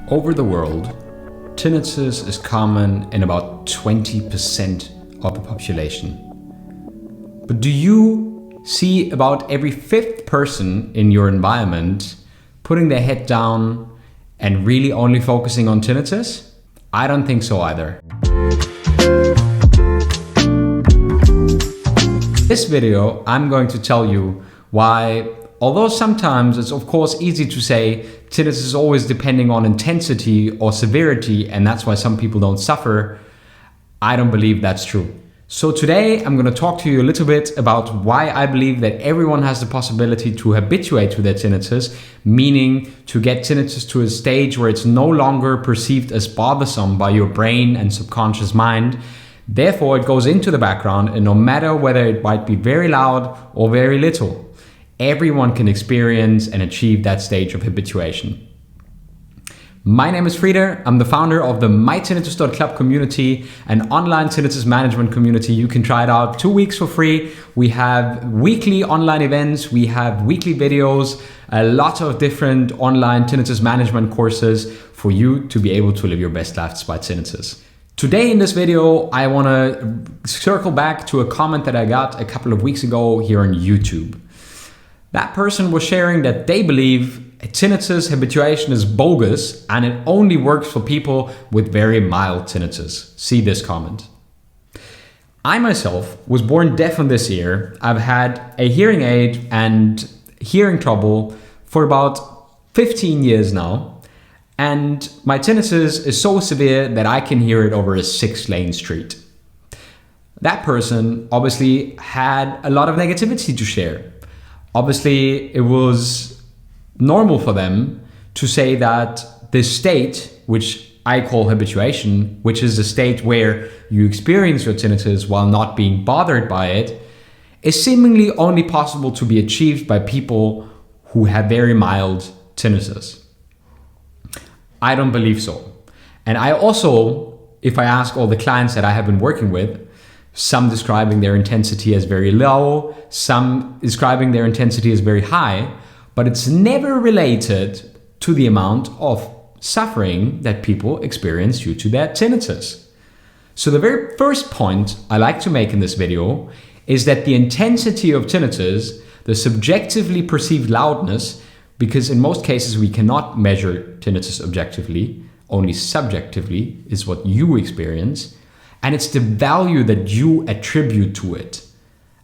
Over the world, tinnitus is common in about 20% of the population. But do you see about every fifth person in your environment putting their head down and really only focusing on tinnitus? I don't think so either. This video, I'm going to tell you why, although sometimes it's of course easy to say tinnitus is always depending on intensity or severity, and that's why some people don't suffer, I don't believe that's true. So today I'm going to talk to you a little bit about why I believe that everyone has the possibility to habituate to their tinnitus, meaning to get tinnitus to a stage where it's no longer perceived as bothersome by your brain and subconscious mind. Therefore, it goes into the background, and no matter whether it might be very loud or very little, everyone can experience and achieve that stage of habituation. My name is Frieder. I'm the founder of the MyTinnitus.club community, an online tinnitus management community. You can try it out 2 weeks for free. We have weekly online events. We have weekly videos, a lot of different online tinnitus management courses for you to be able to live your best life despite tinnitus. Today in this video, I want to circle back to a comment that I got a couple of weeks ago here on YouTube. That person was sharing that they believe tinnitus habituation is bogus and it only works for people with very mild tinnitus. See this comment. I myself was born deaf in this ear. I've had a hearing aid and hearing trouble for about 15 years now. And my tinnitus is so severe that I can hear it over a 6-lane street. That person obviously had a lot of negativity to share. Obviously, it was normal for them to say that this state, which I call habituation, which is the state where you experience your tinnitus while not being bothered by it, is seemingly only possible to be achieved by people who have very mild tinnitus. I don't believe so. And I also, if I ask all the clients that I have been working with, some describing their intensity as very low, some describing their intensity as very high, but it's never related to the amount of suffering that people experience due to their tinnitus. So the very first point I like to make in this video is that the intensity of tinnitus, the subjectively perceived loudness, because in most cases we cannot measure tinnitus objectively, only subjectively is what you experience, and it's the value that you attribute to it.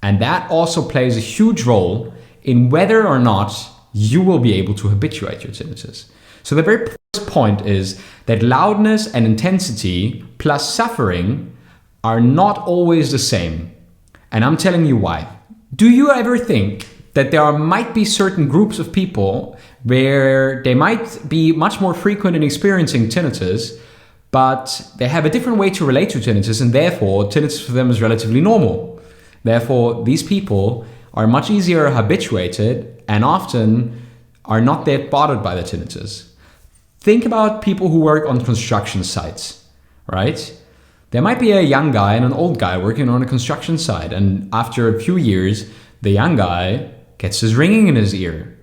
And that also plays a huge role in whether or not you will be able to habituate your tinnitus. So the very first point is that loudness and intensity plus suffering are not always the same. And I'm telling you why. Do you ever think that there might be certain groups of people where they might be much more frequent in experiencing tinnitus, but they have a different way to relate to tinnitus, and therefore tinnitus for them is relatively normal. Therefore, these people are much easier habituated and often are not that bothered by the tinnitus. Think about people who work on construction sites, right? There might be a young guy and an old guy working on a construction site, and after a few years, the young guy gets his ringing in his ear,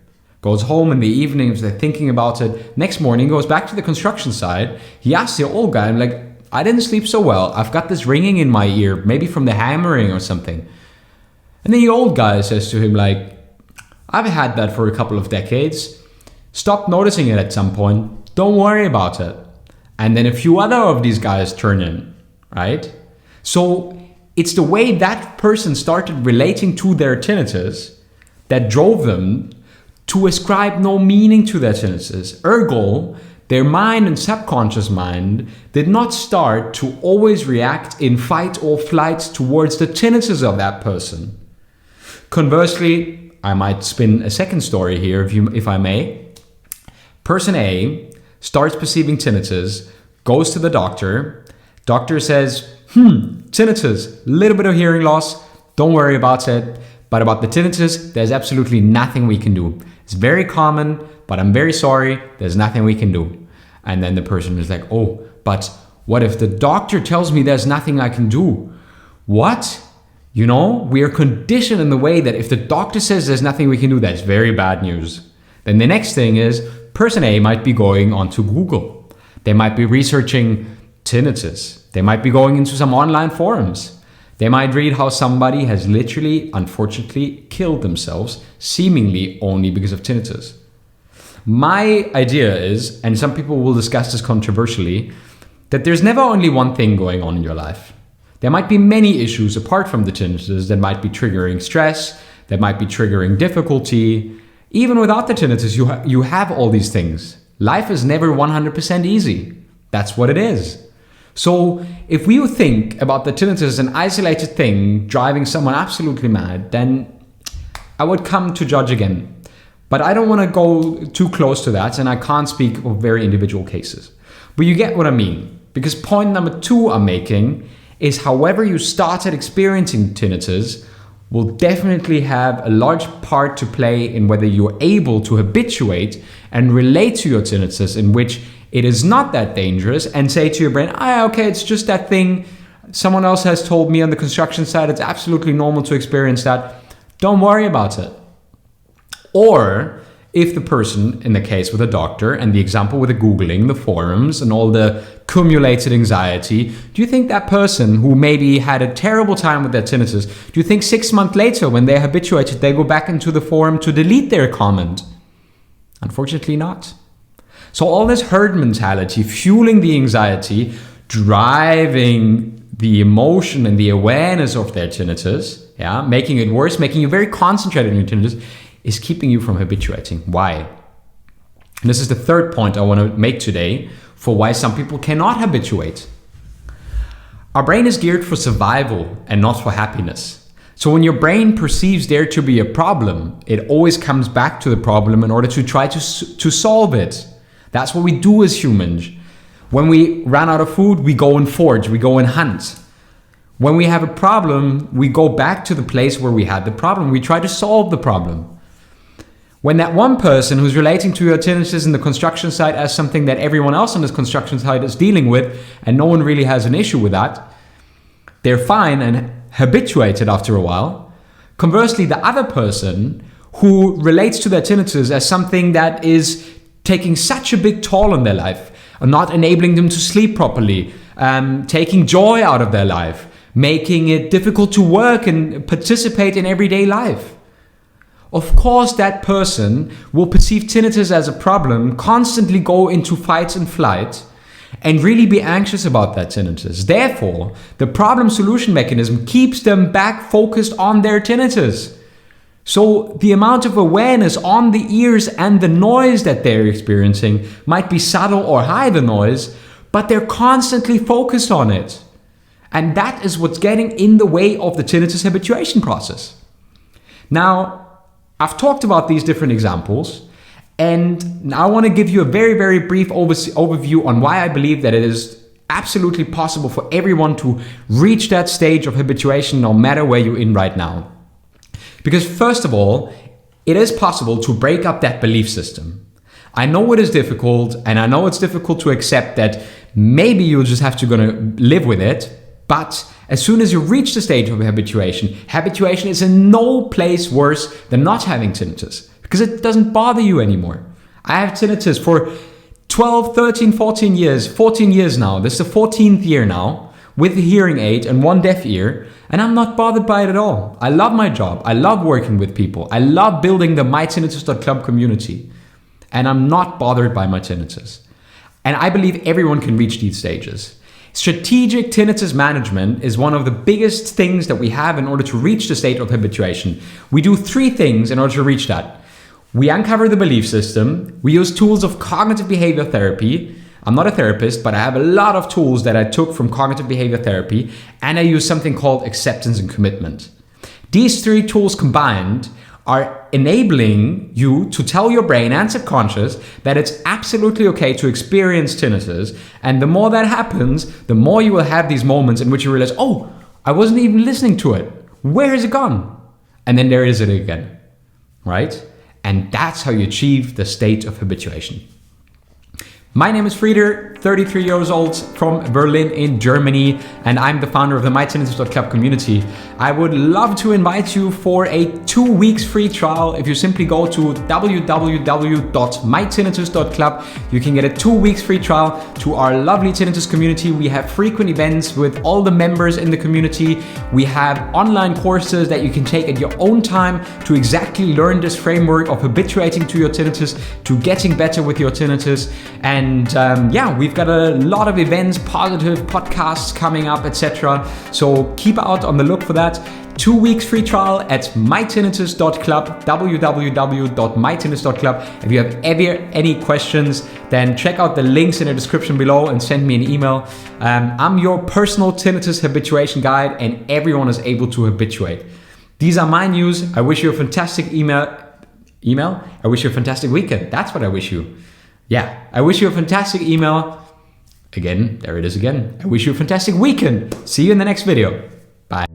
goes home in the evening, if they're thinking about it. Next morning, goes back to the construction site. He asks the old guy, like, I didn't sleep so well. I've got this ringing in my ear, maybe from the hammering or something. And then the old guy says to him, like, I've had that for a couple of decades. Stop noticing it at some point. Don't worry about it. And then a few other of these guys turn in, right? So it's the way that person started relating to their tinnitus that drove them to ascribe no meaning to their tinnitus. Ergo, their mind and subconscious mind did not start to always react in fight or flight towards the tinnitus of that person. Conversely, I might spin a second story here, if I may. Person A starts perceiving tinnitus, goes to the doctor. Doctor says, tinnitus, little bit of hearing loss, don't worry about it. But about the tinnitus, there's absolutely nothing we can do. It's very common, but I'm very sorry, there's nothing we can do. And then the person is like, oh, but what if the doctor tells me there's nothing I can do? What? You know, we are conditioned in the way that if the doctor says there's nothing we can do, that's very bad news. Then the next thing is person A might be going onto Google They might be researching tinnitus. They might be going into some online forums. They might read how somebody has literally, unfortunately, killed themselves, seemingly only because of tinnitus. My idea is, and some people will discuss this controversially, that there's never only one thing going on in your life. There might be many issues apart from the tinnitus that might be triggering stress, that might be triggering difficulty. Even without the tinnitus, you have all these things. Life is never 100% easy. That's what it is. So if we think about the tinnitus as an isolated thing driving someone absolutely mad, then I would come to judge again. But I don't want to go too close to that, and I can't speak of very individual cases. But you get what I mean. Because point number 2 I'm making is however you started experiencing tinnitus will definitely have a large part to play in whether you're able to habituate and relate to your tinnitus, in which it is not that dangerous, and say to your brain, okay, it's just that thing. Someone else has told me on the construction side it's absolutely normal to experience that. Don't worry about it. Or if the person, in the case with a doctor and the example with the Googling, the forums and all the accumulated anxiety, do you think that person who maybe had a terrible time with their tinnitus, do you think 6 months later when they're habituated, they go back into the forum to delete their comment? Unfortunately not. So all this herd mentality, fueling the anxiety, driving the emotion and the awareness of their tinnitus, making it worse, making you very concentrated on your tinnitus, is keeping you from habituating. Why? And this is the third point I want to make today for why some people cannot habituate. Our brain is geared for survival and not for happiness. So when your brain perceives there to be a problem, it always comes back to the problem in order to try to solve it. That's what we do as humans. When we run out of food, we go and forage, we go and hunt. When we have a problem, we go back to the place where we had the problem. We try to solve the problem. When that one person who's relating to your tinnitus in the construction site as something that everyone else on this construction site is dealing with, and no one really has an issue with that, they're fine and habituated after a while. Conversely, the other person who relates to their tinnitus as something that is taking such a big toll on their life, not enabling them to sleep properly, taking joy out of their life, making it difficult to work and participate in everyday life. Of course, that person will perceive tinnitus as a problem, constantly go into fight and flight, and really be anxious about that tinnitus. Therefore, the problem solution mechanism keeps them back focused on their tinnitus. So the amount of awareness on the ears and the noise that they're experiencing might be subtle or high, the noise, but they're constantly focused on it. And that is what's getting in the way of the tinnitus habituation process. Now, I've talked about these different examples, and now I want to give you a very, very brief overview on why I believe that it is absolutely possible for everyone to reach that stage of habituation no matter where you're in right now. Because first of all, it is possible to break up that belief system. I know it is difficult, and I know it's difficult to accept that maybe you'll just have to live with it, but as soon as you reach the stage of habituation is in no place worse than not having tinnitus, because it doesn't bother you anymore. I have tinnitus for 12, 13, 14 years now. This is the 14th year now, with a hearing aid and one deaf ear, and I'm not bothered by it at all. I love my job. I love working with people. I love building the MyTinnitus.club community, and I'm not bothered by my tinnitus. And I believe everyone can reach these stages. Strategic tinnitus management is one of the biggest things that we have in order to reach the state of habituation. We do 3 things in order to reach that. We uncover the belief system. We use tools of cognitive behavior therapy. I'm not a therapist, but I have a lot of tools that I took from cognitive behavior therapy, and I use something called acceptance and commitment. These 3 tools combined are enabling you to tell your brain and subconscious that it's absolutely okay to experience tinnitus. And the more that happens, the more you will have these moments in which you realize, oh, I wasn't even listening to it. Where is it gone? And then there is it again, right? And that's how you achieve the state of habituation. My name is Frieder. 33 years old from Berlin in Germany, and I'm the founder of the MyTinnitus.club community. I would love to invite you for a 2 weeks free trial. If you simply go to www.mytinnitus.club, you can get a 2 weeks free trial to our lovely tinnitus community. We have frequent events with all the members in the community. We have online courses that you can take at your own time to exactly learn this framework of habituating to your tinnitus, to getting better with your tinnitus. And we've got a lot of events, positive podcasts coming up, etc. So keep out on the look for that. 2 weeks free trial at MyTinnitus.club, www.mytinnitus.club. If you have ever any questions, then check out the links in the description below and send me an email. I'm your personal tinnitus habituation guide, and everyone is able to habituate. These are my news. I wish you a fantastic email. I wish you a fantastic weekend. That's what I wish you. Yeah, I wish you a fantastic email. Again, there it is again. I wish you a fantastic weekend. See you in the next video. Bye.